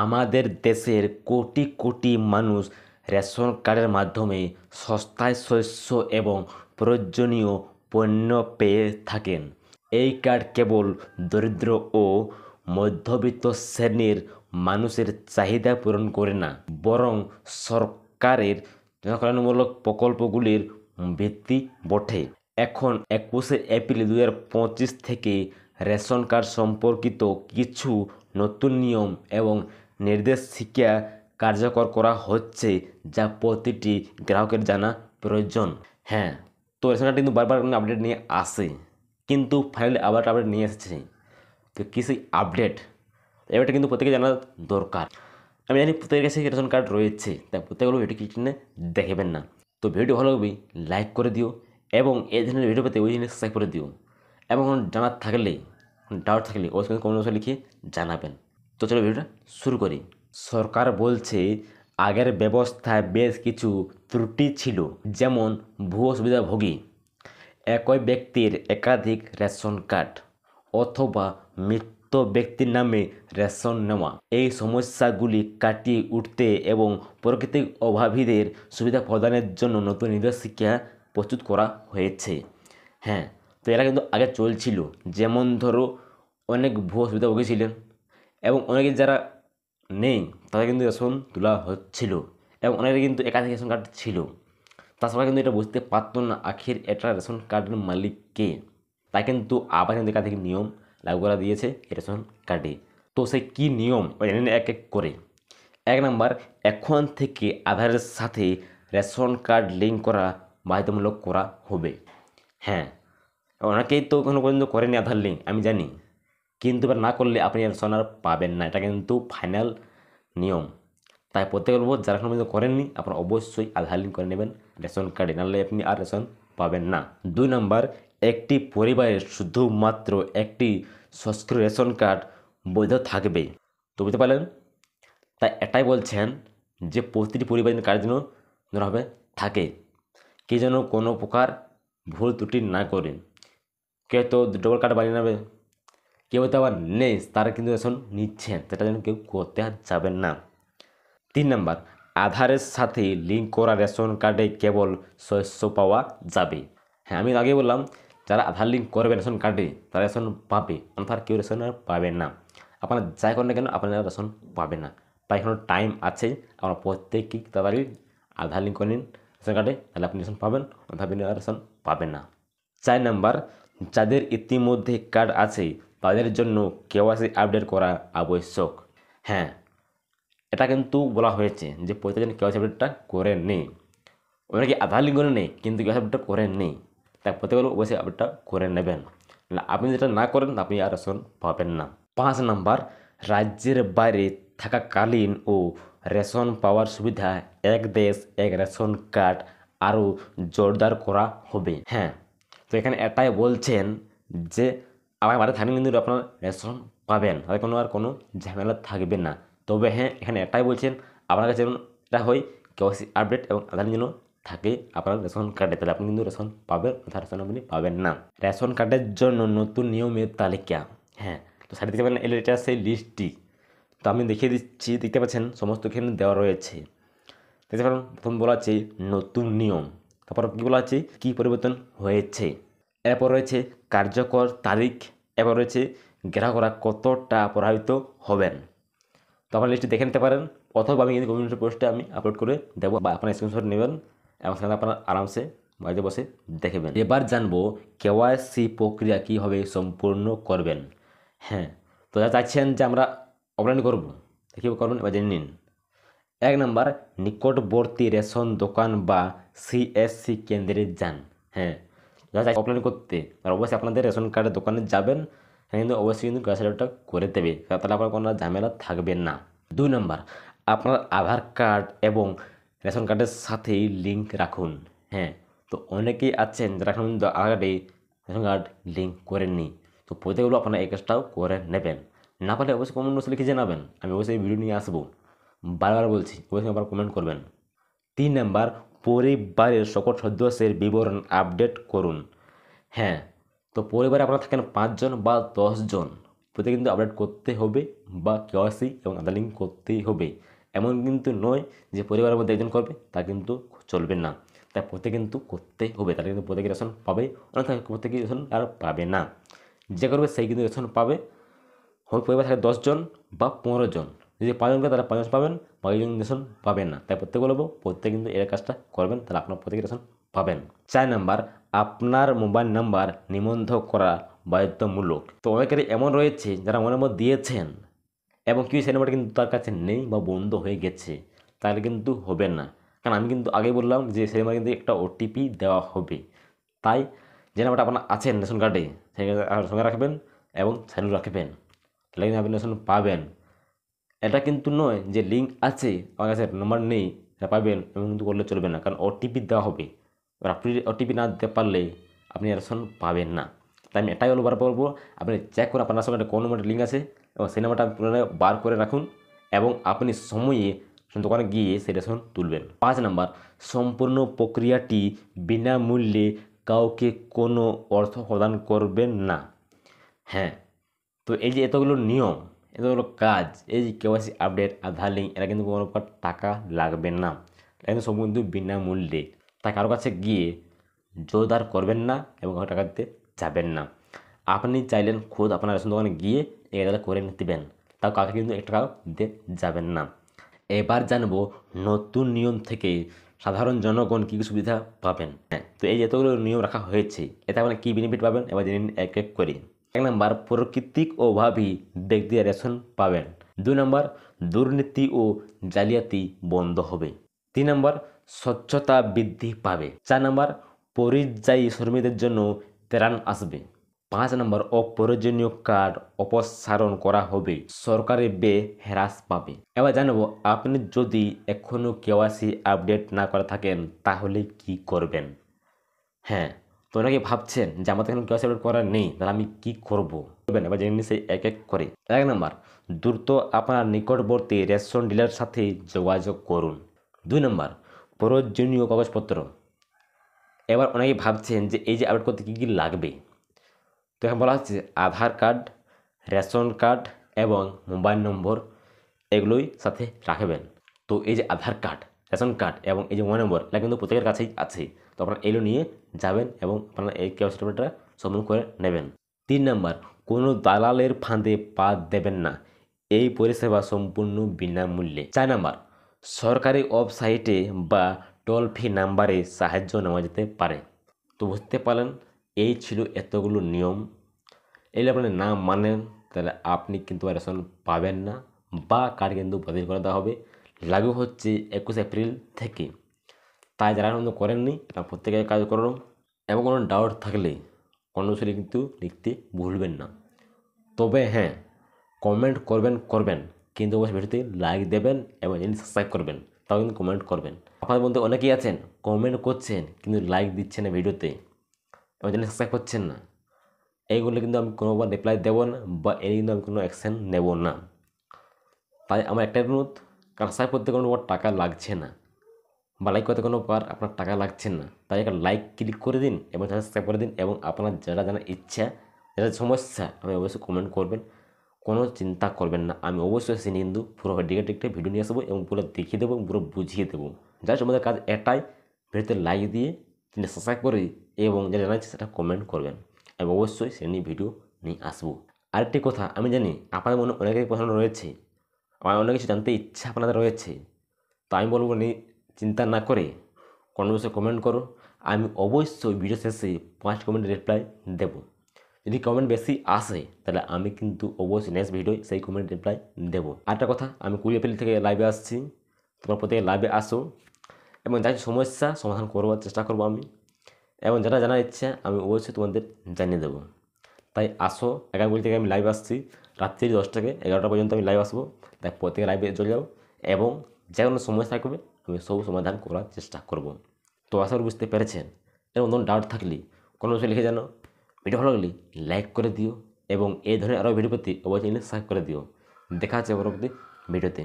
আমাদের দেশের কোটি কোটি মানুষ রেশন কার্ডের মাধ্যমে সস্তায় শস্য এবং প্রয়োজনীয় পণ্য পেয়ে থাকেন। এই কার্ড কেবল দরিদ্র ও মধ্যবিত্ত শ্রেণীর মানুষের চাহিদা পূরণ করে না, বরং সরকারের জনকল্যাণমূলক প্রকল্পগুলির ভিত্তি বটে। এখন 21শে এপ্রিল 2025 থেকে রেশন কার্ড সম্পর্কিত কিছু নতুন নিয়ম এবং নির্দেশিকা কার্যকর করা হচ্ছে, যা প্রতিটি গ্রাহকের জানা প্রয়োজন। হ্যাঁ, তো রেশন কার্ড কিন্তু বারবার আপডেট নিয়ে আসে, কিন্তু ফাইনালি আবার আপডেট নিয়ে এসেছে। তো কী সেই আপডেট, এবারটা কিন্তু প্রত্যেকে জানা দরকার। আমি জানি প্রত্যেকের কাছে রেশন কার্ড রয়েছে, তাই প্রত্যেকগুলো ভিডিও কিনে দেখবেন না। তো ভিডিও ভালো লাগবে লাইক করে দিও, এবং এই ধরনের ভিডিও পেতে ওই জিনিস সাবস্ক্রাইব করে দিও। এবং জানার থাকলে, ডাউট থাকলে অবশ্যই কমেন্ট বক্সে লিখে জানাবেন। তো চলো ভিডিওটা শুরু করি। সরকার বলছে আগের ব্যবস্থায় বেশ কিছু ত্রুটি ছিল, যেমন ভুয়ো সুবিধাভোগী, একই ব্যক্তির একাধিক রেশন কার্ড, অথবা মৃত ব্যক্তির নামে রেশন নেওয়া। এই সমস্যাগুলি কাটিয়ে উঠতে এবং প্রাকৃতিক অভাবীদের সুবিধা প্রদানের জন্য নতুন নির্দেশিকা প্রস্তুত করা হয়েছে। হ্যাঁ, তো এরা কিন্তু আগে চলছিল, যেমন ধরো অনেক ভুয়ো সুবিধাভোগী ছিলেন, এবং অনেকে যারা নেই তাদের কিন্তু রেশন তোলা হচ্ছিল, এবং অনেকের কিন্তু একাধিক রেশন কার্ড ছিল। তাছাড়া কিন্তু এটা বুঝতে পারতো না আখির এটা রেশন কার্ডের মালিক কে। তাই কিন্তু আবার কিন্তু একাধিক নিয়ম লাগু করা দিয়েছে রেশন কার্ডে। তো সেই কী নিয়ম এক এক করে। 1 নম্বর, এখন থেকে আধারের সাথে রেশন কার্ড লিঙ্ক করা বাধ্যতামূলক করা হবে। হ্যাঁ, অনেকেই তো কোনো পর্যন্ত করেনি আধার লিঙ্ক, আমি জানি, কিন্তু এবার না করলে আপনি রেশন আর পাবেন না, এটা কিন্তু ফাইনাল নিয়ম। তাই প্রত্যেকের বলবো, যারা এখন পর্যন্ত করেননি আপনারা অবশ্যই আধার লিঙ্ক করে নেবেন রেশন কার্ডে, নাহলে আপনি আর রেশন পাবেন না। 2 নম্বর, একটি পরিবারের শুধুমাত্র একটি সক্রিয় রেশন কার্ড বৈধ থাকবে। তো বুঝতে পারলেন, তাই এটাই বলছেন যে প্রতিটি পরিবারের কার্ড যেন ধরাভাবে থাকে, কে যেন কোনো প্রকার ভুল ত্রুটি না করে। কেউ তো ডবল কার্ড বানিয়ে নেবে, কেউ তো আবার নেই, তারা কিন্তু রেশন নিচ্ছেন, সেটা যেন কেউ করতে যাবেন না। 3 নম্বর, আধারের সাথে লিঙ্ক করা রেশন কার্ডে কেবল শস্য পাওয়া যাবে। হ্যাঁ, আমি আগে বললাম, যারা আধার লিঙ্ক করবে রেশন কার্ডে তারা রেশন পাবে, অন্যথার কেউ রেশন আর পাবে না। আপনারা যাই করেন না কেন আপনারা রেশন পাবে না। তাই এখনও টাইম আছে, আপনারা প্রত্যেকেই তাড়াতাড়ি আধার লিঙ্ক করে নিন রেশন কার্ডে, তাহলে আপনি রেশন পাবেন, অন্যথা আপনি রেশন পাবেন না। 4 নম্বর, যাদের ইতিমধ্যে কার্ড আছে তাদের জন্য কেওয়াইসি আপডেট করা আবশ্যক। হ্যাঁ, এটা কিন্তু বলা হয়েছে যে প্রত্যেকজন কেওয়াইসি আপডেটটা করে নেই। অনেকে আধার লিঙ্ক করে নেই, কিন্তু কেওয়াইসি আপডেটটা করে নেই, তাই প্রত্যেকে অবশ্যই আপডেটটা করে নেবেন। আপনি যেটা না করেন আপনি আর রেশন পাবেন না। 5 নম্বর, রাজ্যের বাইরে থাকাকালীন ও রেশন পাওয়ার সুবিধা এক দেশ এক রেশন কার্ড আরও জোরদার করা হবে। হ্যাঁ, তো এখানে এটাই বলছেন যে আমার বাইরে থাকলে কিন্তু আপনার রেশন পাবেন, তাদের কোনো ঝামেলা থাকবে না। তবে হ্যাঁ, এখানে এটাই বলছেন আপনার কাছে এটা হয় কেওয়াইসি আপডেট এবং আধার যেন থাকে আপনার রেশন কার্ডে, তাহলে আপনি কিন্তু রেশন পাবেন, অর্থাৎ রেশন আপনি পাবেন না। রেশন কার্ডের জন্য নতুন নিয়মের তালিকা। হ্যাঁ, তো সাইডে দেখতে পারেন এটা সেই লিস্টটি। তো আমি দেখিয়ে দিচ্ছি, দেখতে পাচ্ছেন সমস্ত এখানে দেওয়া রয়েছে। দেখতে পারেন প্রথম বলা আছে নতুন নিয়ম, তারপর কী বলা আছে কী পরিবর্তন হয়েছে, এরপর রয়েছে কার্যকর তারিখ, এরপর রয়েছে গ্রাহকরা কতটা প্রভাবিত হবেন। তো আপনার লিস্টটি দেখে নিতে পারেন, অথবা আমি কিন্তু কমিউনিটি পোস্টে আমি আপলোড করে দেবো, বা আপনার স্ক্রিনশট নেবেন এবং সেখানে আপনারা আরামসে বাড়িতে বসে দেখবেন। এবার জানবো কেওয়াইসি প্রক্রিয়া কীভাবে সম্পূর্ণ করবেন। হ্যাঁ, তো যা চাইছেন যে আমরা অফলাইন করবো, কীভাবে করবেন এবার জেনে নিন। 1 নম্বর, নিকটবর্তী রেশন দোকান বা সিএসসি কেন্দ্রে যান। হ্যাঁ, যারা চাই অফলাইন করতে আর অবশ্যই আপনাদের রেশন কার্ডের দোকানে যাবেন, হ্যাঁ, কিন্তু অবশ্যই কিন্তু গ্যাস সিলিন্ডারটা করে দেবে, তাহলে আপনার কোনো ঝামেলা থাকবে না। 2 নম্বর, আপনার আধার কার্ড এবং রেশন কার্ডের সাথেই লিঙ্ক রাখুন। হ্যাঁ, তো অনেকেই আছেন যারা এখন আধার কার্ডে রেশন কার্ড লিঙ্ক করেননি, তো প্রত্যেকগুলো আপনারা এই কাজটাও করে নেবেন। না পারলে অবশ্যই কমেন্ট বক্সে লিখে জানাবেন, আমি অবশ্যই ভিডিও নিয়ে আসবো। বারবার বলছি, অবশ্যই আবার কমেন্ট করবেন। 3 নম্বর, পরিবারের সকল সদস্যের বিবরণ আপডেট করুন। হ্যাঁ, তো পরিবারে আপনারা থাকেন 5 জন বা 10 জন, প্রত্যেকে কিন্তু আপডেট করতে হবে বা কেওয়াইসি এবং আধার লিঙ্ক করতেই হবে। এমন কিন্তু নয় যে পরিবারের মধ্যে একজন করবে তা কিন্তু চলবে না, তাই প্রত্যেকে কিন্তু করতেই হবে, তাহলে কিন্তু প্রত্যেকে রেশন পাবে, অন্যথা প্রত্যেকে রেশন আর পাবে না। যে করবে সেই কিন্তু রেশন পাবে। হোক পরিবার থাকে 10 জন বা 15 জন, যদি 5 জন করে তারা 5 জন পাবেন, বাকিজন রেশন পাবেন না। তাই প্রত্যেকে বলবো প্রত্যেকে কিন্তু এর কাজটা করবেন, তাহলে আপনার প্রত্যেকে রেশন পাবেন। 4 নাম্বার, আপনার মোবাইল নাম্বার নিবন্ধন করা বাধ্যতামূলক। তো অনেকেরই এমন রয়েছে যারা মোবাইল নম্বর দিয়েছেন এবং কি সেই নাম্বারটা কিন্তু তার কাছে নেই বা বন্ধ হয়ে গেছে, তাহলে কিন্তু হবে না। কারণ আমি কিন্তু আগেই বললাম যে সেই নাম্বারে কিন্তু একটা ওটিপি দেওয়া হবে। তাই যে নাম্বারটা আপনার আছেন রেশন কার্ডে সেই সঙ্গে রাখবেন এবং চালু রাখবেন, তাহলে কিন্তু আপনি রেশন পাবেন। এটা কিন্তু নয় যে লিঙ্ক আছে আমার কাছে নাম্বার নেই এটা পাবেন এবং কিন্তু করলে চলবে না, কারণ ওটিপি দেওয়া হবে। এবার আপনি ওটিপি না দিতে পারলে আপনি রেশন পাবেন না। তাই আমি এটাই বলবো আপনি চেক করুন আপনার সঙ্গে কোন নাম্বারের লিঙ্ক আছে এবং সেই নাম্বারটা আপনারা বার করে রাখুন এবং আপনি সময়ে দোকানে গিয়ে সেই রেশন তুলবেন। 5 নাম্বার, সম্পূর্ণ প্রক্রিয়াটি বিনামূল্যে কাউকে কোনো অর্থ প্রদান করবেন না। হ্যাঁ, তো এই যে এতগুলো নিয়ম, এতগুলো কাজ, এই যে কেওয়াইসি আপডেট, আধার লিঙ্ক, এরা কিন্তু কোনো প্রকার টাকা লাগবে না, এটা কিন্তু সব কিন্তু বিনামূল্যে। তাই কারো কাছে গিয়ে জোরদার করবেন না এবং কারো টাকা দিতে যাবেন না। আপনি চাইলেন খোদ আপনার রেশন দোকানে গিয়ে এটা করে নিতেবেন, তাও কাউকে কিন্তু 1 টাকাও দিতে যাবেন না। এবার জানবো নতুন নিয়ম থেকে সাধারণ জনগণ কী কী সুবিধা পাবেন। হ্যাঁ, তো এই যতগুলো নিয়ম রাখা হয়েছে এতে আপনারা কী বেনিফিট পাবেন এবার জেনে নিন এক এক করে। 1 নাম্বার, প্রাকৃতিক অভাবী ব্যক্তিরা রেশন পাবেন। 2 নাম্বার, দুর্নীতি ও জালিয়াতি বন্ধ হবে। 3 নাম্বার, স্বচ্ছতা বৃদ্ধি পাবে। 4 নাম্বার, পরিযায়ী শ্রমিকদের জন্য ত্রাণ আসবে। 5 নম্বর, অপ্রয়োজনীয় কার্ড অপসারণ করা হবে, সরকারি ব্যয় হ্রাস পাবে। এবার জানাবো আপনি যদি এখনও কেওয়াইসি আপডেট না করে থাকেন তাহলে কি করবেন। হ্যাঁ, তো অনেকে ভাবছেন যে আমাদের এখানে কেওয়াইসি আপডেট করা নেই, তাহলে আমি কি করবো এবার জেনে নিচ্ছি এক এক করে। 1 নম্বর, দ্রুত আপনার নিকটবর্তী রেশন ডিলারের সাথে যোগাযোগ করুন। 2 নম্বর, প্রয়োজনীয় কাগজপত্র। এবার অনেকে ভাবছেন যে এই যে আপডেট করতে কী কী লাগবে, তো এখানে বলা হচ্ছে আধার কার্ড, রেশন কার্ড এবং মোবাইল নম্বর এগুলোই সাথে রাখবেন। তো এই যে আধার কার্ড, রেশন কার্ড এবং এই যে মোবাইল নম্বর এটা কিন্তু প্রত্যেকের কাছেই আছে, তো আপনারা এগুলো নিয়ে যাবেন এবং আপনারা এই কেওয়াইসি আপডেটটা সম্পূর্ণ করে নেবেন। 3 নাম্বার, কোনো দালালের ফাঁদে পা দেবেন না, এই পরিষেবা সম্পূর্ণ বিনামূল্যে। 4 নাম্বার, সরকারি ওয়েবসাইটে বা টোল ফ্রি নাম্বারে সাহায্য নেওয়া যেতে পারে। তো বুঝতে পারলেন এই ছিল এতগুলো নিয়ম। এগুলো আপনি না মানেন তাহলে আপনি কিন্তু রেশন পাবেন না বা কার্ড কিন্তু বাতিল করে দেওয়া হবে। লাগু হচ্ছে 21 এপ্রিল থেকে। তাই যারা কিন্তু করেননি তারা প্রত্যেকে কাজ করুন এবং কোনো ডাউট থাকলে কর্মসূচি কিন্তু লিখতে ভুলবেন না। তবে হ্যাঁ, কমেন্ট করবেন কিন্তু অবশ্যই ভিডিওতে লাইক দেবেন এবং চ্যানেল সাবস্ক্রাইব করবেন, তাও কিন্তু কমেন্ট করবেন। আপনাদের মধ্যে অনেকেই আছেন কমেন্ট করছেন কিন্তু লাইক দিচ্ছেন না ভিডিওতে এবং চ্যানেল সাবস্ক্রাইব করছেন না, এইগুলো কিন্তু আমি কোনোবার রিপ্লাই দেবো না বা এর কিন্তু আমি কোনো অ্যাকশান নেব না। তাই আমার একটাই অনুরোধ, সাবস্ক্রাইব করতে কোনো টাকা লাগছে না বা লাইক করতে কোনো আপনার টাকা লাগছে না, তাই একটা লাইক ক্লিক করে দিন এবং সাবস্ক্রাইব করে দিন এবং আপনার যারা জানার ইচ্ছা, যারা সমস্যা আমি অবশ্যই কমেন্ট করবেন, কোনো চিন্তা করবেন না। আমি অবশ্যই সেখানে কিন্তু পুরো ডিটেক্টে ভিডিও নিয়ে আসবো এবং পুরো দেখিয়ে দেবো এবং পুরো বুঝিয়ে দেবো। জাস্ট আমাদের কাজ এটাই, ভিডিওতে লাইক দিয়ে সাবস্ক্রাইব করে এবং যেটা জানাচ্ছি সেটা কমেন্ট করবেন। আমি অবশ্যই সে নিয়ে ভিডিও নিয়ে আসবো। আরেকটি কথা, আমি জানি আপনাদের মনে অনেকেই প্রশ্ন রয়েছে, আমার অনেক কিছু জানতে ইচ্ছা আপনাদের রয়েছে, তো আমি বলবো চিন্তা না করে কমেন্ট কমেন্ট করো। আমি অবশ্যই ভিডিও শেষে 5 কমেন্টের রিপ্লাই দেবো। যদি কমেন্ট বেশি আসে তাহলে আমি কিন্তু অবশ্যই নেক্সট ভিডিওয় সেই কমেন্ট রিপ্লাই দেবো। আরেকটা কথা, আমি 20 এপ্রিল থেকে লাইভে আসছি, তোমরা প্রত্যেকে লাইভে আসো এবং যা সমস্যা সমাধান করবার চেষ্টা করবো আমি, এবং যারা জানার ইচ্ছা আমি অবশ্যই তোমাদের জানিয়ে দেবো। তাই আসো, 11 থেকে আমি লাইভ আসছি, রাত্রি 10 থেকে 11টা পর্যন্ত আমি লাইভ আসবো। তাই প্রত্যেকে লাইভে চলে যাও এবং যে কোনো সমস্যা থাকবে আমি সব সমাধান করার চেষ্টা করব। তো আশা করি বুঝতে পেরেছেন। এরকম কোনো ডাউট থাকলে কোনো কিছু লিখে জানো, ভিডিও ভালো লাগলে লাইক করে দিও এবং এই ধরনের আরও ভিডিও পেতে অবশ্যই সাবস্ক্রাইব করে দিও। দেখা হচ্ছে পরবর্তী ভিডিওতে।